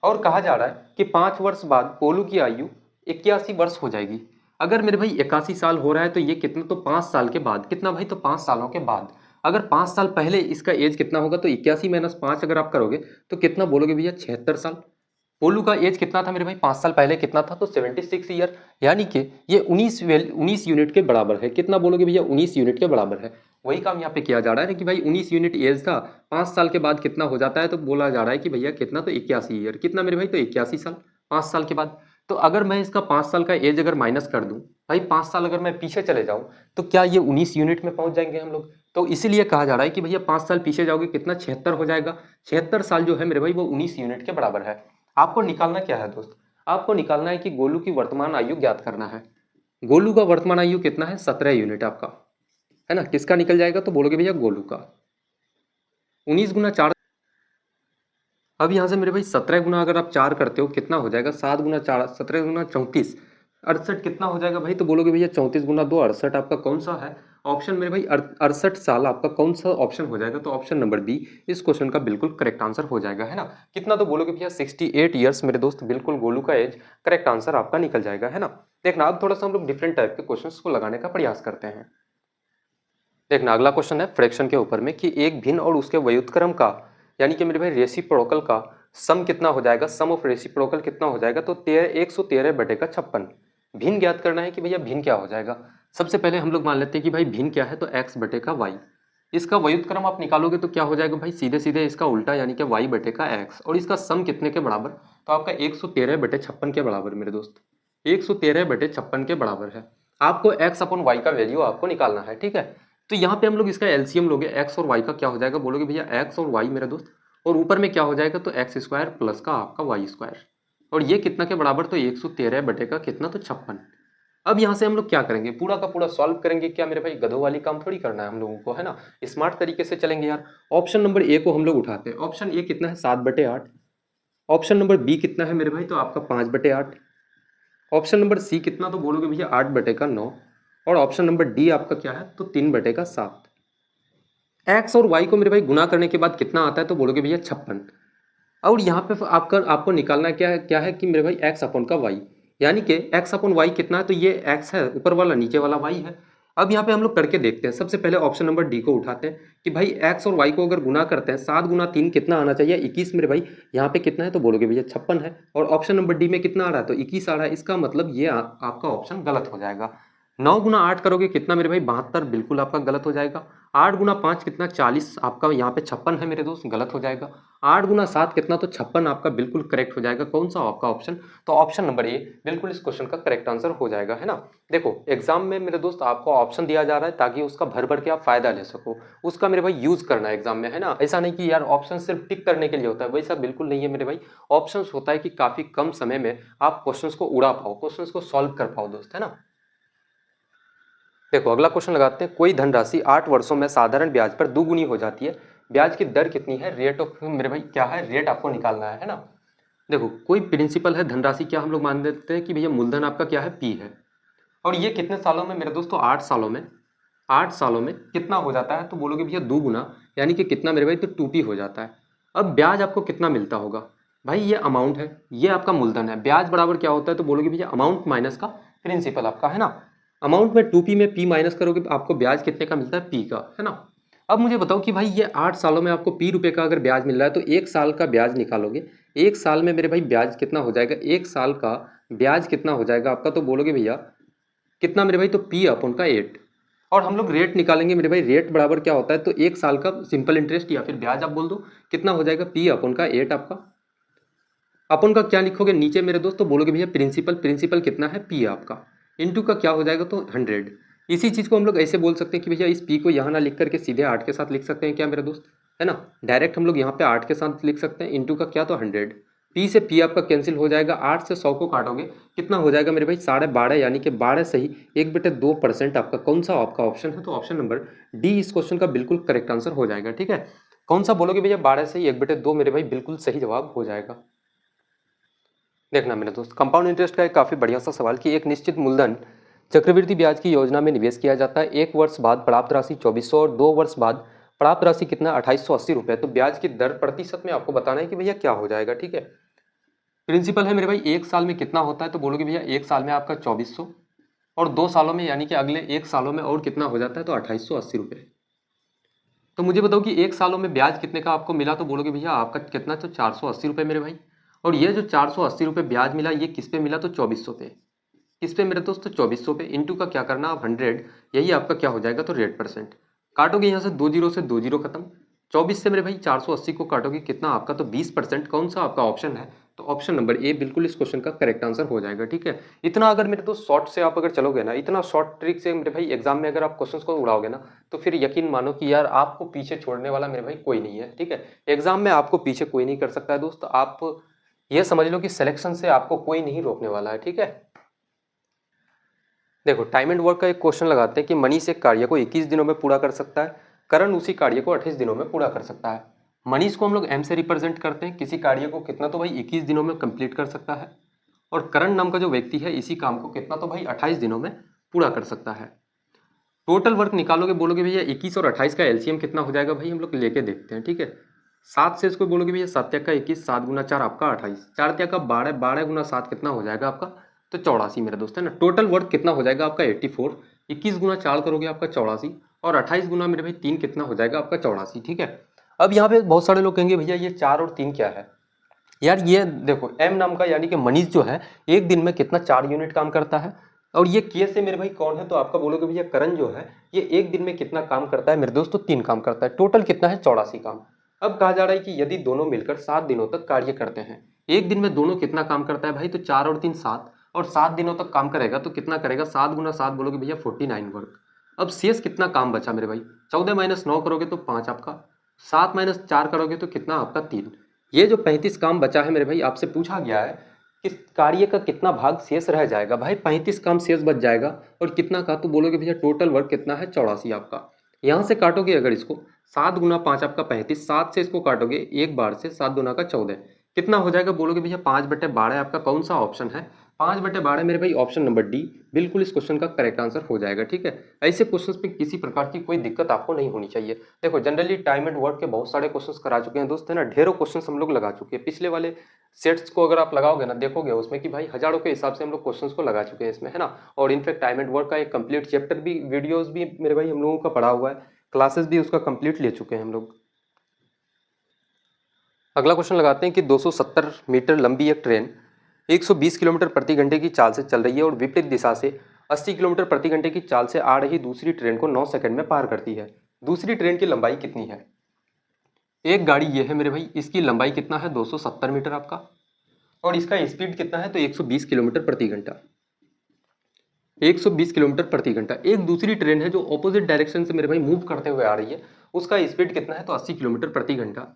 और कहा जा रहा है कि 5 वर्ष बाद पोलू की आयु 81 वर्ष हो जाएगी। अगर मेरे भाई 81 साल हो रहा है, तो ये कितना, तो 5 साल के बाद कितना भाई, तो 5 सालों के बाद। अगर 5 साल पहले इसका एज कितना होगा, तो 81 माइनस 5 अगर आप करोगे, तो कितना बोलोगे भैया, 76 साल। पोलू का एज कितना था मेरे भाई, 5 साल पहले कितना था, तो 76 ईयर, यानी कि ये 19 यूनिट के बराबर है। कितना बोलोगे भैया, 19 यूनिट के बराबर है। वही काम यहाँ पे किया जा रहा है ना कि भाई 19 यूनिट एज था, 5 साल के बाद कितना हो जाता है, तो बोला जा रहा है कि भैया कितना, तो 81 ईयर। कितना मेरे भाई, तो 81 साल 5 साल के बाद। तो अगर मैं इसका 5 साल का एज अगर माइनस कर दूं भाई, 5 साल अगर मैं पीछे चले जाऊं, तो क्या ये 19 यूनिट में पहुंच जाएंगे हम लोग। तो इसीलिए कहा जा रहा है कि भैया 5 साल पीछे जाओगे कितना, 76 हो जाएगा। 76 साल जो है मेरे भाई, वो 19 यूनिट के बराबर है। आपको निकालना क्या है दोस्त, आपको निकालना है कि गोलू की वर्तमान आयु ज्ञात करना है। गोलू का वर्तमान आयु कितना है, 17 यूनिट आपका, है ना। किसका निकल जाएगा, तो बोलोगे भैया गोलू का। 19 गुना 4, अब यहाँ से मेरे भाई 17 गुना अगर आप 4 करते हो, कितना हो जाएगा, 7 गुना 4, 17 गुना 34, 68 कितना हो जाएगा भाई, तो बोलोगे भैया 34 गुना 2 68। आपका कौन सा है ऑप्शन मेरे भाई, 68 साल आपका कौन सा ऑप्शन हो जाएगा, तो ऑप्शन नंबर बी इस क्वेश्चन का बिल्कुल करेक्ट आंसर हो जाएगा, है ना। कितना, तो बोलोगे भैया 68 ईयर्स मेरे दोस्त, बिल्कुल गोलू का एज करेक्ट आंसर आपका निकल जाएगा, है ना। देखना, अब थोड़ा सा हम लोग डिफरेंट टाइप के क्वेश्चन को लगाने का प्रयास करते हैं। देखना, अगला क्वेश्चन है फ्रैक्शन के ऊपर में कि एक भिन्न और उसके व्युत्क्रम का, यानी कि मेरे भाई रेसिप्रोकल का सम कितना हो जाएगा, सम ऑफ रेसिप्रोकल कितना हो जाएगा, तो 113 बटे का 56। भिन्न ज्ञात करना है कि भैया भिन्न क्या हो जाएगा। सबसे पहले हम लोग मान लेते हैं कि भाई भिन्न क्या है, तो x बटे का y। इसका व्युत्क्रम आप निकालोगे तो क्या हो जाएगा भाई, सीधे सीधे इसका उल्टा, यानी कि y बटे का x, और इसका सम कितने के बराबर, तो आपका 113 बटे 56 के बराबर मेरे दोस्त, 113 बटे 56 के बराबर है। आपको x अपन y का वैल्यू आपको निकालना है, ठीक है। तो यहाँ पे हम लोग इसका एलसीएम लोगे, x और y का क्या हो जाएगा, बोलोगे भैया x और y मेरे दोस्त, और ऊपर में क्या हो जाएगा, तो एक्स स्क्वायर प्लस का आपका वाई स्क्वायर, और ये कितना के बराबर, तो 113 बटे का कितना, तो 56। अब यहाँ से हम लोग क्या करेंगे, पूरा का पूरा सॉल्व करेंगे क्या मेरे भाई, गधों वाली काम थोड़ी करना है हम लोगों को, है ना, स्मार्ट तरीके से चलेंगे यार। ऑप्शन नंबर ए को हम लोग उठाते हैं। ऑप्शन ए कितना है, 7/8। ऑप्शन नंबर बी कितना है मेरे भाई, तो आपका 5/8। ऑप्शन नंबर सी कितना, तो बोलोगे भैया 8/9। और ऑप्शन नंबर डी आपका क्या है, तो 3/7। एक्स और वाई को मेरे भाई गुना करने के बाद कितना आता है, तो बोलोगे भैया 56। और यहाँ पे आपको निकालना क्या है कि मेरे भाई एक्स अपॉन का वाई, यानी कि एक्स अपॉन वाई कितना है, तो ये एक्स है ऊपर वाला, नीचे वाला वाई है। अब यहाँ पे हम लोग करके देखते हैं। सबसे पहले ऑप्शन नंबर डी को उठाते हैं कि भाई एक्स और वाई को अगर गुना करते हैं, 7 × 3 कितना आना चाहिए, 21 मेरे भाई। यहाँ पे कितना है, तो बोलोगे भैया 56 है। और ऑप्शन नंबर डी में कितना आ रहा है, तो 21 आ रहा है। इसका मतलब ये आपका ऑप्शन गलत हो जाएगा। 9 × 8 करोगे कितना मेरे भाई, 72, बिल्कुल आपका गलत हो जाएगा। 8 × 5 कितना, 40, आपका यहाँ पे 56 है मेरे दोस्त, गलत हो जाएगा। 8 × 7 कितना, तो 56 आपका बिल्कुल करेक्ट हो जाएगा। कौन सा आपका ऑप्शन, तो ऑप्शन नंबर ए बिल्कुल इस क्वेश्चन का करेक्ट आंसर हो जाएगा, है ना। देखो एग्जाम में मेरे दोस्त आपको ऑप्शन दिया जा रहा है ताकि उसका भर भर के आप फायदा ले सको, उसका मेरे भाई यूज करना है एग्जाम में, है ना। ऐसा नहीं कि यार ऑप्शन सिर्फ टिक करने के लिए होता है, वैसा बिल्कुल नहीं है मेरे भाई। ऑप्शन होता है कि काफी कम समय में आप क्वेश्चन को उड़ा पाओ, क्वेश्चन को सॉल्व कर पाओ दोस्त, है ना। देखो अगला क्वेश्चन लगाते हैं। कोई धनराशि 8 वर्षों में साधारण ब्याज पर दुगुनी हो जाती है, ब्याज की दर कितनी है, रेट ऑफ, मेरे भाई क्या है, रेट आपको निकालना है ना। देखो कोई प्रिंसिपल है, धनराशि क्या हम लोग मान लेते हैं कि भैया मूलधन आपका क्या है, पी है। और ये कितने सालों में मेरे दोस्तों, 8 सालों में। 8 सालों में कितना हो जाता है, तो बोलोगे भैया 2 गुना, यानी कि कितना मेरे भाई, तो 2p हो जाता है। अब ब्याज आपको कितना मिलता होगा भाई, ये अमाउंट है, ये आपका मूलधन है। ब्याज बराबर क्या होता है, तो बोलोगे भैया अमाउंट माइनस का प्रिंसिपल आपका, है ना। अमाउंट में 2p में p माइनस करोगे तो आपको ब्याज कितने का मिलता है, p का, है ना। अब मुझे बताओ कि भाई ये 8 सालों में आपको p रुपए का अगर ब्याज मिल रहा है, तो 1 साल का ब्याज निकालोगे, 1 साल में मेरे भाई ब्याज कितना हो जाएगा, 1 साल का ब्याज कितना हो जाएगा आपका, तो बोलोगे भैया कितना मेरे भाई, तो p अपॉन का 8। और हम लोग रेट निकालेंगे मेरे भाई, रेट बराबर क्या होता है, तो 1 साल का सिंपल इंटरेस्ट या फिर ब्याज आप बोल दो, कितना हो जाएगा, p अपॉन का 8 आपका। अपन का क्या लिखोगे नीचे मेरे दोस्त, तो बोलोगे भैया प्रिंसिपल, प्रिंसिपल कितना है, पी आपका, इनटू का क्या हो जाएगा, तो 100। इसी चीज को हम लोग ऐसे बोल सकते हैं कि भैया इस पी को यहाँ ना लिख करके सीधे 8 के साथ लिख सकते हैं क्या मेरे दोस्त, है ना। डायरेक्ट हम लोग यहाँ पे 8 के साथ लिख सकते हैं, इनटू का क्या, तो 100। पी से पी आपका कैंसिल हो जाएगा, 8 से 100 को काटोगे कितना हो जाएगा मेरे भाई, 12.5, यानी कि 12 सही 1/2% आपका कौन सा आपका ऑप्शन है, तो ऑप्शन नंबर डी इस क्वेश्चन का बिल्कुल करेक्ट आंसर हो जाएगा, ठीक है। कौन सा बोलोगे भैया, 12 सही 1/2 मेरे भाई, बिल्कुल सही जवाब हो जाएगा। देखना मेरे दोस्त, कंपाउंड इंटरेस्ट का एक काफ़ी बढ़िया सा सवाल कि एक निश्चित मूलधन चक्रवृद्धि ब्याज की योजना में निवेश किया जाता है। 1 वर्ष बाद प्राप्त राशि 2400 और 2 वर्ष बाद प्राप्त राशि कितना, 2880 रुपये। तो ब्याज की दर प्रतिशत में आपको बताना है कि भैया क्या हो जाएगा, ठीक है। प्रिंसिपल है मेरे भाई, 1 साल में कितना होता है, तो बोलोगे भैया 1 साल में आपका 2400, और 2 सालों में यानी कि अगले 1 सालों में और कितना हो जाता है, तो 2880 रुपये। तो मुझे बताओ कि 1 सालों में ब्याज कितने का आपको मिला, तो बोलोगे भैया आपका कितना, तो 480 रुपये मेरे भाई। और ये जो 480 रुपये ब्याज मिला, ये किस पे मिला, तो 2400 पे। किस पे मेरे दोस्त, 2400 पे। इंटू का क्या करना आप, 100, यही आपका क्या हो जाएगा, तो रेट परसेंट। काटोगे यहाँ से 2 जीरो से 2 जीरो खत्म। 24 से मेरे भाई 480 को काटोगे कितना आपका, तो 20%। कौन सा आपका ऑप्शन है, तो ऑप्शन नंबर ए बिल्कुल इस क्वेश्चन का करेक्ट आंसर हो जाएगा, ठीक है। इतना अगर मेरे दोस्त शॉर्ट से आप अगर चलोगे ना, इतना शॉर्ट ट्रिक से मेरे भाई एग्जाम में अगर आप क्वेश्चंस को उड़ाओगे ना, तो फिर यकीन मानो कि यार आपको पीछे छोड़ने वाला मेरे भाई कोई नहीं है, ठीक है। एग्जाम में आपको पीछे कोई नहीं कर सकता है दोस्त। आप ये समझ लो कि सिलेक्शन से आपको कोई नहीं रोकने वाला है, ठीक है। देखो टाइम एंड वर्क का एक क्वेश्चन लगाते हैं कि मनीष एक कार्य को 21 दिनों में पूरा कर सकता है, करण उसी कार्य को 28 दिनों में पूरा कर सकता है। मनीष को हम लोग एम से रिप्रेजेंट करते हैं, किसी कार्य को कितना, तो भाई 21 दिनों में कंप्लीट कर सकता है। और करण नाम का जो व्यक्ति है, इसी काम को कितना, तो भाई 28 दिनों में पूरा कर सकता है। टोटल वर्क निकालोगे, बोलोगे भैया 21 और 28 का एलसीएम कितना हो जाएगा, भाई हम लोग लेके देखते हैं, ठीक है। 7 से इसको बोलोगे भैया 7 का 21, 7 गुना 4 आपका 28, 4 का 12, 12 गुना 7 कितना हो जाएगा आपका, तो 84 मेरे दोस्त, है ना। टोटल वर्क कितना हो जाएगा आपका 84, 21 गुना 4 करोगे आपका 84, और 28 गुना मेरे भाई 3 कितना हो जाएगा आपका 84, ठीक है। अब यहाँ पे बहुत सारे लोग कहेंगे भैया ये 4 और 3 क्या है यार। ये देखो एम नाम का यानी कि मनीष जो है, एक दिन में कितना 4 यूनिट काम करता है। और ये के से मेरे भाई कौन है, तो आपका बोलोगे भैया करण जो है, ये एक दिन में कितना काम करता है मेरे दोस्तों, 3 काम करता है। टोटल कितना है, 84 काम। अब कहा जा रहा है कि यदि दोनों मिलकर 7 दिनों तक कार्य करते हैं, एक दिन में दोनों कितना काम करता है भाई, तो 4 और 3 7, और 7 दिनों तक काम करेगा तो कितना करेगा, 7 गुना 7 बोलोगे भैया 49 वर्क। अब शेष कितना काम बचा मेरे भाई, 14 - 9 करोगे तो 5 आपका, 7 - 4 करोगे तो कितना आपका 3। ये जो 35 काम बचा है मेरे भाई, आपसे पूछा गया है किस कार्य का कितना भाग शेष रह जाएगा। भाई 35 काम शेष बच जाएगा। और कितना का, तो बोलोगे भैया टोटल वर्क कितना है 84 आपका। यहाँ से काटोगे अगर इसको 7 गुना 5 आपका 35, 7 से इसको काटोगे एक बार से, 7 दुना का 14, कितना हो जाएगा बोलोगे भैया 5/12 आपका कौन सा ऑप्शन है, 5/12 मेरे भाई ऑप्शन नंबर डी बिल्कुल इस क्वेश्चन का करेक्ट आंसर हो जाएगा। ठीक है, ऐसे क्वेश्चंस पे किसी प्रकार की कोई दिक्कत आपको नहीं होनी चाहिए। देखो जनरली टाइम एंड वर्क के बहुत सारे क्वेश्चंस करा चुके हैं दोस्त, है ना, ढेरों क्वेश्चंस हम लोग लगा चुके हैं। पिछले वाले सेट्स को अगर आप लगाओगे ना, देखोगे उसमें कि भाई हजारों के हिसाब से हम लोग क्वेश्चंस को लगा चुके हैं इसमें, है ना। और इनफैक्ट टाइम एंड वर्क का एक कंप्लीट चैप्टर भी, वीडियोज भी मेरे भाई हम लोगों का पढ़ा हुआ है, क्लासेस भी उसका कंप्लीट ले चुके हैं हम लोग। अगला क्वेश्चन लगाते हैं कि 270 मीटर लंबी एक ट्रेन 120 किलोमीटर प्रति घंटे की चाल से चल रही है और विपरीत दिशा से 80 किलोमीटर प्रति घंटे की चाल से आ रही दूसरी ट्रेन को 9 सेकंड में पार करती है। दूसरी ट्रेन की लंबाई कितनी है। एक गाड़ी ये है मेरे भाई, इसकी लंबाई कितना है 270 मीटर आपका, और इसका स्पीड कितना है तो 120 किलोमीटर प्रति घंटा, 120 किलोमीटर प्रति घंटा। एक दूसरी ट्रेन है जो ऑपोजिट डायरेक्शन से मेरे भाई मूव करते हुए आ रही है, उसका स्पीड कितना है तो 80 किलोमीटर प्रति घंटा,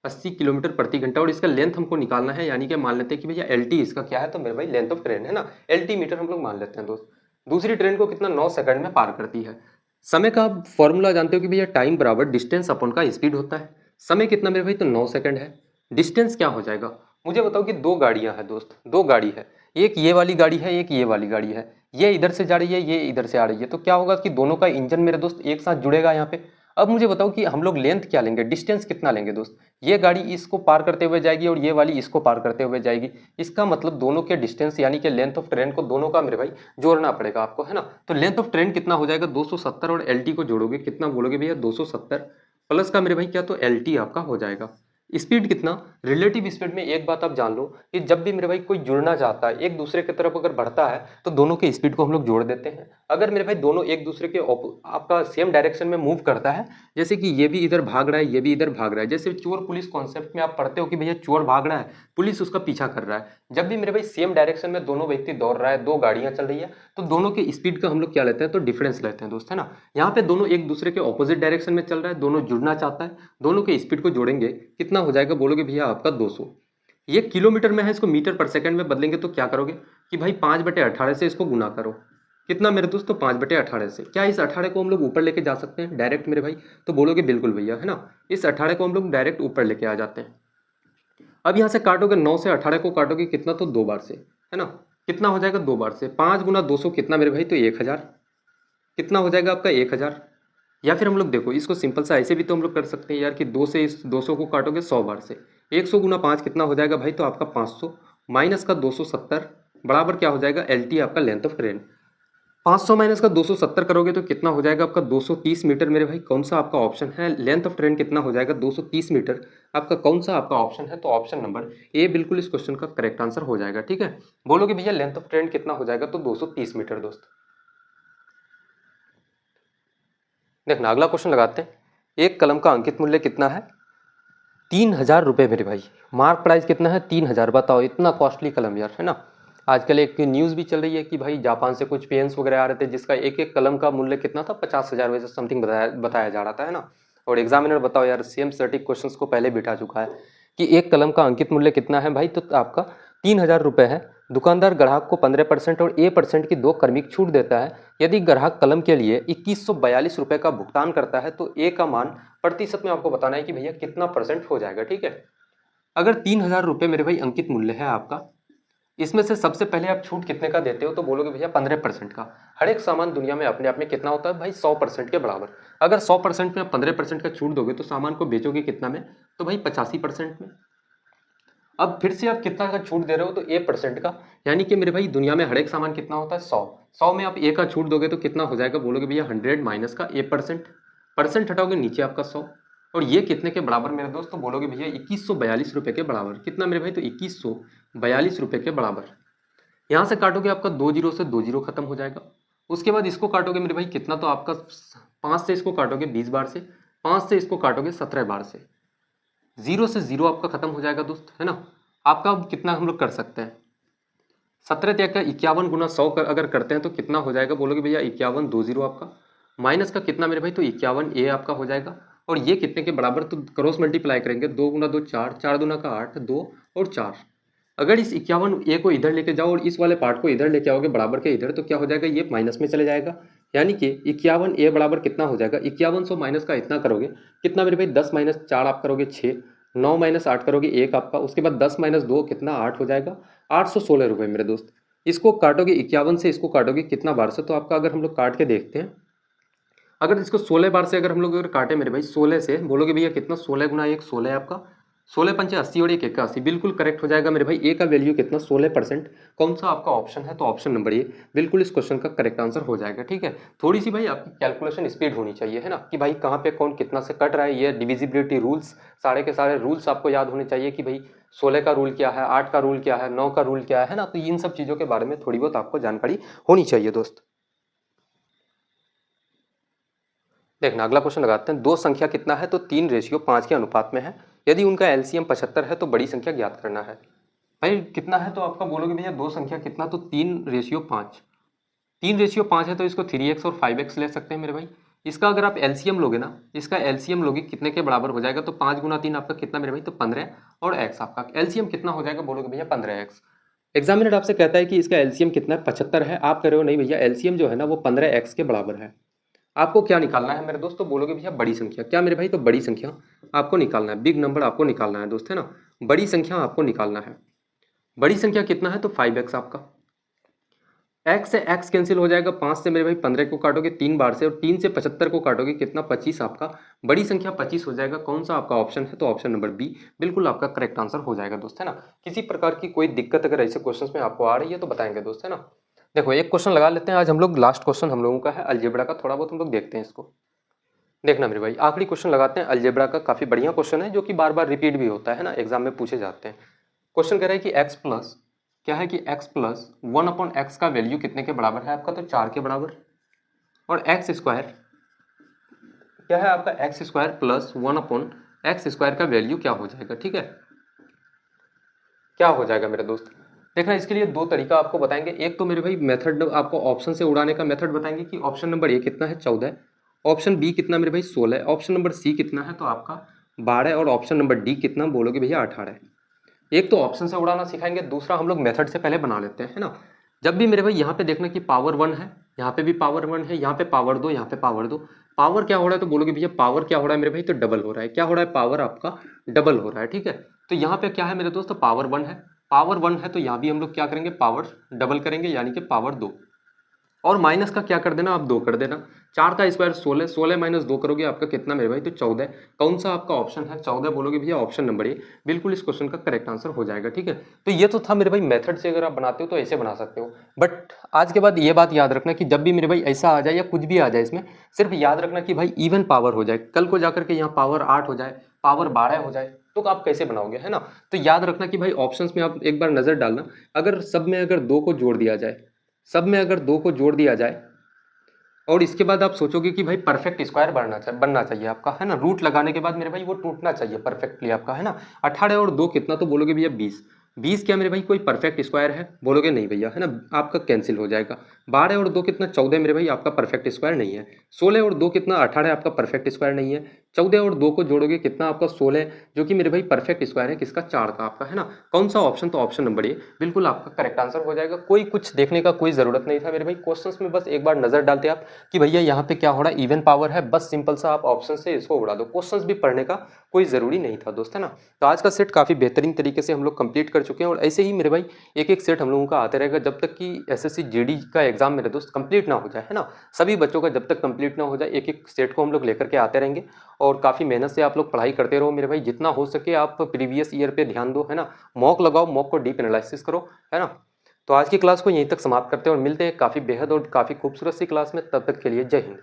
80 किलोमीटर प्रति घंटा। और इसका लेंथ हमको निकालना है, यानी कि मान लेते हैं कि भैया LT इसका क्या है तो मेरे भाई लेंथ ऑफ ट्रेन है ना, LT मीटर हम लोग मान लेते हैं दोस्त। दूसरी ट्रेन को कितना 9 सेकंड में पार करती है। समय का आप फॉर्मूला जानते हो कि भैया टाइम बराबर डिस्टेंस अपॉन का स्पीड होता है। समय कितना मेरे भाई तो 9 सेकंड है। डिस्टेंस क्या हो जाएगा, मुझे बताओ कि दो गाड़ियां हैं दोस्त, दो गाड़ी है, एक ये वाली गाड़ी है एक ये वाली गाड़ी है, ये इधर से जा रही है ये इधर से आ रही है, तो क्या होगा कि दोनों का इंजन मेरे दोस्त एक साथ जुड़ेगा यहाँ पे। अब मुझे बताओ कि हम लोग लेंथ क्या लेंगे, डिस्टेंस कितना लेंगे दोस्त। ये गाड़ी इसको पार करते हुए जाएगी और ये वाली इसको पार करते हुए जाएगी, इसका मतलब दोनों के डिस्टेंस यानी कि लेंथ ऑफ ट्रेन को दोनों का मेरे भाई जोड़ना पड़ेगा आपको, है ना। तो लेंथ ऑफ ट्रेन कितना हो जाएगा 270 और LT को जोड़ोगे कितना बोलोगे भैया 270 प्लस का मेरे भाई क्या तो LT आपका हो जाएगा। स्पीड कितना, रिलेटिव स्पीड में एक बात आप जान लो कि जब भी मेरे भाई कोई जुड़ना चाहता है एक दूसरे की तरफ अगर बढ़ता है तो दोनों के स्पीड को हम लोग जोड़ देते हैं। अगर मेरे भाई दोनों एक दूसरे के आपका सेम डायरेक्शन में मूव करता है, जैसे कि ये भी इधर भाग रहा है ये भी इधर भाग रहा है, जैसे चोर पुलिस कॉन्सेप्ट में आप पढ़ते हो कि भैया चोर भाग रहा है पुलिस उसका पीछा कर रहा है, जब भी मेरे भाई सेम डायरेक्शन में दोनों व्यक्ति दौड़ रहा है, दो गाड़ियां चल रही है, तो दोनों के स्पीड का हम लोग क्या लेते हैं तो डिफरेंस लेते हैं दोस्त, है ना। यहाँ पे दोनों एक दूसरे के ऑपोजिट डायरेक्शन में चल रहा है, दोनों जुड़ना चाहता है, दोनों के स्पीड को जोड़ेंगे कितना हो जाएगा बोलोगे भैया आपका 200। ये किलोमीटर में है, इसको मीटर पर सेकंड में बदलेंगे तो क्या करोगे कि भाई 5/18 से इसको गुना करो, कितना मेरे दोस्तों 5/18 से। क्या इस 18 को हम लोग ऊपर लेके जा सकते हैं डायरेक्ट मेरे भाई, तो बोलोगे बिल्कुल भैया, है ना, इस 18 को हम लोग डायरेक्ट ऊपर लेके आ जाते हैं। अब यहाँ से काटोगे 9 से 18 को काटोगे कितना तो 2 बार से, है ना, कितना हो जाएगा 2 बार से, 5 गुना 200 कितना मेरे भाई तो 1000, कितना हो जाएगा आपका 1000। या फिर हम लोग देखो इसको सिंपल सा ऐसे भी तो हम लोग कर सकते हैं यार कि 2 से इस 200 को काटोगे 100 बार से, 100 गुना 5 कितना हो जाएगा भाई तो आपका 500 माइनस का 270 बराबर क्या हो जाएगा LT आपका लेंथ ऑफ ट्रेन। 500 माइनस का 270 करोगे तो कितना हो जाएगा आपका 230 मीटर मेरे भाई, कौन सा आपका ऑप्शन है, लेंथ ऑफ ट्रेन कितना हो जाएगा 230 मीटर, आपका कौन सा आपका ऑप्शन है तो ऑप्शन नंबर ए बिल्कुल इस क्वेश्चन का करेक्ट आंसर हो जाएगा। ठीक है, बोलोगे भैया लेंथ ऑफ ट्रेन कितना हो जाएगा तो 230 मीटर दोस्त। देखना अगला क्वेश्चन लगाते हैं, एक कलम का अंकित मूल्य कितना है 3000 रुपये मेरे भाई, मार्क प्राइस कितना है 3000, बताओ इतना कॉस्टली कलम यार, है ना। आजकल एक न्यूज़ भी चल रही है कि भाई जापान से कुछ पेन्स वगैरह आ रहे थे जिसका एक एक कलम का मूल्य कितना था 50,000 वैसे समथिंग बताया जा रहा था, है ना। और एग्जामिनर बताओ यार सेम सर्टिक क्वेश्चंस को पहले बिठा चुका है कि एक कलम का अंकित मूल्य कितना है भाई, तो आपका 3000 रुपये है। दुकानदार ग्राहक को 15% और A% की 2 क्रमिक छूट देता है। यदि ग्राहक कलम के लिए 2142 रुपये का भुगतान करता है तो ए का मान प्रतिशत में आपको बताना है कि भैया कितना परसेंट हो जाएगा। ठीक है, अगर 3000 रुपये मेरे भाई अंकित मूल्य है आपका, इसमें से सबसे पहले आप छूट कितने का देते हो तो बोलोगे भैया 15% का। हर एक सामान दुनिया में अपने आप में कितना होता है भाई 100% के बराबर। अगर 100% में आप 15% का छूट दोगे तो सामान को बेचोगे कितना में तो भाई 85% में। अब फिर से आप कितना का छूट दे रहे हो तो A% का, यानी कि मेरे भाई दुनिया में हर एक सामान कितना होता है 100 में आप A का छूट दोगे तो कितना हो जाएगा बोलोगे भैया 100 माइनस का A%, परसेंट हटाओगे नीचे आपका 100, और ये कितने के बराबर मेरे दोस्त तो बोलोगे भैया 2142 रुपये के बराबर। कितना मेरे भाई तो 2142 रुपये के बराबर। यहाँ से काटोगे आपका 2 जीरो से 2 जीरो खत्म हो जाएगा। उसके बाद इसको काटोगे मेरे भाई कितना तो आपका 5 से इसको काटोगे 20 बार से, 5 से इसको काटोगे 17 बार से, 0 से 0 आपका खत्म हो जाएगा दोस्त, है ना। आपका कितना हम लोग कर सकते हैं 17 त्याग का 51 गुना 100 अगर करते हैं तो कितना हो जाएगा बोलोगे भैया 51 2 जीरो आपका, माइनस का कितना मेरे भाई तो 51 A आपका हो जाएगा। और ये कितने के बराबर तो क्रॉस मल्टीप्लाई करेंगे, 2 गुना 2 4, 4 दूना का 8, 2 और 4। अगर इस 51 ए को इधर लेके जाओ और इस वाले पार्ट को इधर लेके आओगे बराबर के इधर, तो क्या हो जाएगा, ये माइनस में चले जाएगा। यानी कि 51 ए बराबर कितना हो जाएगा, 5100 माइनस का इतना करोगे कितना मेरे भाई, 10 माइनस 4 आप करोगे 6, 9 माइनस 8 करोगे 1 आपका, उसके बाद 10 माइनस 2 कितना 8 हो जाएगा, 816 रुपये मेरे दोस्त। इसको काटोगे 51 से, इसको काटोगे कितना बार से, तो आपका अगर हम लोग काट के देखते हैं, अगर इसको 16 बार से अगर हम लोग अगर काटे मेरे भाई 16 से, बोलोगे भैया कितना, 16 गुना 1 16 आपका, 16 पंचे 80 और 1 81, बिल्कुल करेक्ट हो जाएगा मेरे भाई। ए का वैल्यू कितना, 16%। कौन सा आपका ऑप्शन है, तो ऑप्शन नंबर ए बिल्कुल इस क्वेश्चन का करेक्ट आंसर हो जाएगा। ठीक है, थोड़ी सी भाई आपकी कैलकुलेशन स्पीड होनी चाहिए, है ना, कि भाई कहाँ पे कौन कितना से कट रहा है, ये डिविजिबिलिटी रूल्स सारे के सारे रूल्स आपको याद होने चाहिए कि भाई 16 का रूल क्या है, 8 का रूल क्या है, 9 का रूल क्या है ना, तो इन सब चीज़ों के बारे में थोड़ी बहुत आपको जानकारी होनी चाहिए दोस्त। देखना अगला क्वेश्चन लगाते हैं, दो संख्या कितना है, तो 3:5 के अनुपात में है, यदि उनका एलसीएम 75 है तो बड़ी संख्या ज्ञात करना है। भाई कितना है, तो आपका बोलोगे भैया दो संख्या कितना, तो 3:5, 3:5 है तो इसको 3x और 5x ले सकते हैं मेरे भाई। इसका अगर आप एलसीएम लोगे ना, इसका एलसीएम लोगे कितने के बराबर हो जाएगा, तो 5 गुना 3 आपका कितना मेरे भाई, तो 15, और x आपका एलसीएम कितना हो जाएगा, बोलोगे भैया 15x। एग्जामिनर आपसे कहता है कि इसका एलसीएम कितना है, 75 है, आप कह रहे हो नहीं भैया एलसीएम जो है ना वो 15x के बराबर है। आपको क्या निकालना है मेरे दोस्त, तो बोलोगे भैया बड़ी संख्या, क्या मेरे भाई, तो बड़ी संख्या आपको निकालना है, बिग नंबर आपको निकालना है दोस्त, है ना, बड़ी संख्या आपको निकालना है। बड़ी संख्या कितना है, तो 5x आपका, x से x कैंसिल हो जाएगा, 5 से मेरे भाई 15 को काटोगे 3 बार से, और 3 से 75 को काटोगे कितना, 25 आपका, बड़ी संख्या 25 हो जाएगा। कौन सा आपका ऑप्शन है, तो ऑप्शन नंबर बी बिल्कुल आपका करेक्ट आंसर हो जाएगा दोस्त, है ना। किसी प्रकार की कोई दिक्कत अगर ऐसे क्वेश्चन में आपको आ रही है तो बताएंगे दोस्त, है ना। देखो एक क्वेश्चन लगा लेते हैं आज हम लोग, लास्ट क्वेश्चन हम लोगों का है अलजेब्रा का, थोड़ा बहुत हम लोग देखते हैं इसको। देखना मेरे भाई आखिरी क्वेश्चन लगाते हैं अलजेब्रा का, काफी बढ़िया क्वेश्चन है जो कि बार बार रिपीट भी होता है ना, एग्जाम में पूछे जाते हैं। क्वेश्चन कह रहा है कि x प्लस, क्या है कि x प्लस 1/x का वैल्यू कितने के बराबर है आपका, तो 4 के बराबर, और x स्क्वायर क्या है आपका, x square plus 1/x square का वैल्यू क्या हो जाएगा। ठीक है, क्या हो जाएगा मेरे दोस्त। देखना इसके लिए दो तरीका आपको बताएंगे, एक तो मेरे भाई मेथड आपको ऑप्शन से उड़ाने का मेथड बताएंगे कि ऑप्शन नंबर ए कितना है 14, ऑप्शन बी कितना मेरे भाई 16, ऑप्शन नंबर सी कितना है तो आपका 12, और ऑप्शन नंबर डी कितना बोलोगे भैया 18। एक तो ऑप्शन से उड़ाना सिखाएंगे, दूसरा हम लोग मेथड से पहले बना लेते हैं, है ना। जब भी मेरे भाई यहाँ पे देखना कि पावर 1 है, यहाँ पे भी पावर 1 है, यहाँ पे पावर 2, यहाँ पे पावर 2, पावर क्या हो रहा है, तो बोलोगे भैया पावर क्या हो रहा है मेरे भाई, तो डबल हो रहा है, क्या हो रहा है, पावर आपका डबल हो रहा है। ठीक है, तो यहाँ पे क्या है मेरे दोस्त, पावर 1 है, पावर 1 है तो यहाँ भी हम लोग क्या करेंगे, पावर डबल करेंगे, यानी कि पावर 2, और माइनस का क्या कर देना, आप 2 कर देना। 4 का स्क्वायर 16, 16 माइनस 2 करोगे आपका कितना मेरे भाई, तो 14। कौन सा आपका ऑप्शन है, 14 बोलोगे भैया ऑप्शन नंबर ए बिल्कुल इस क्वेश्चन का करेक्ट आंसर हो जाएगा। ठीक है, तो ये तो था मेरे भाई मेथड से अगर आप बनाते हो तो ऐसे बना सकते हो, बट आज के बाद ये बात याद रखना कि जब भी मेरे भाई ऐसा आ जाए या कुछ भी आ जाए इसमें, सिर्फ याद रखना कि भाई इवन पावर हो जाए, कल को जाकर के यहाँ पावर 8 हो जाए, पावर 12 हो जाए, तो आप कैसे बनाओगे, है ना। तो याद रखना कि भाई ऑप्शंस में आप एक बार नजर डालना, अगर सब में अगर 2 को जोड़ दिया जाए, सब में अगर 2 को जोड़ दिया जाए, और इसके बाद आप सोचोगे कि भाई परफेक्ट स्क्वायर बनना चाहिए आपका, है ना, रूट लगाने के बाद मेरे भाई वो टूटना चाहिए परफेक्टली आपका, है ना। 18 और 2 कितना, तो बोलोगे भैया 20, 20 क्या मेरे भाई कोई परफेक्ट स्क्वायर है, बोलोगे नहीं भैया, है ना, आपका कैंसिल हो जाएगा। 12 और 2 कितना, 14 मेरे भाई आपका परफेक्ट स्क्वायर नहीं है। 16 और 2 कितना, 18 आपका परफेक्ट स्क्वायर नहीं है। 14 और 2 को जोड़ोगे कितना आपका 16, जो कि मेरे भाई परफेक्ट स्क्वायर है किसका, 4 का आपका, है ना। कौन सा ऑप्शन, तो ऑप्शन नंबर ए बिल्कुल आपका करेक्ट आंसर हो जाएगा। कोई कुछ देखने का कोई जरूरत नहीं था मेरे भाई, क्वेश्चंस में बस एक बार नजर डालते आप कि भैया यहाँ पे क्या हो रहा है, इवन पावर है, बस सिंपल सा आप ऑप्शन से इसको उड़ा दो, क्वेश्चंस भी पढ़ने का कोई जरूरी नहीं था दोस्त, है ना। तो आज का सेट काफी बेहतरीन तरीके से हम लोग कंप्लीट कर चुके हैं, और ऐसे ही मेरे भाई एक एक सेट हम लोगों का आते रहेगा जब तक कि एसएससी जीडी का एग्जाम मेरे दोस्त कंप्लीट ना हो जाए, है ना। सभी बच्चों का जब तक कंप्लीट ना हो जाए एक एक सेट को हम लोग लेकर के आते रहेंगे, और काफी मेहनत से आप लोग पढ़ाई करते रहो मेरे भाई, जितना हो सके आप प्रीवियस ईयर पे ध्यान दो, है ना। मॉक लगाओ, मॉक को डीप एनालिसिस करो, है ना। तो आज की क्लास को यहीं तक समाप्त करते हैं और मिलते हैं काफी बेहद और काफी खूबसूरत सी क्लास में, तब तक के लिए जय हिंद।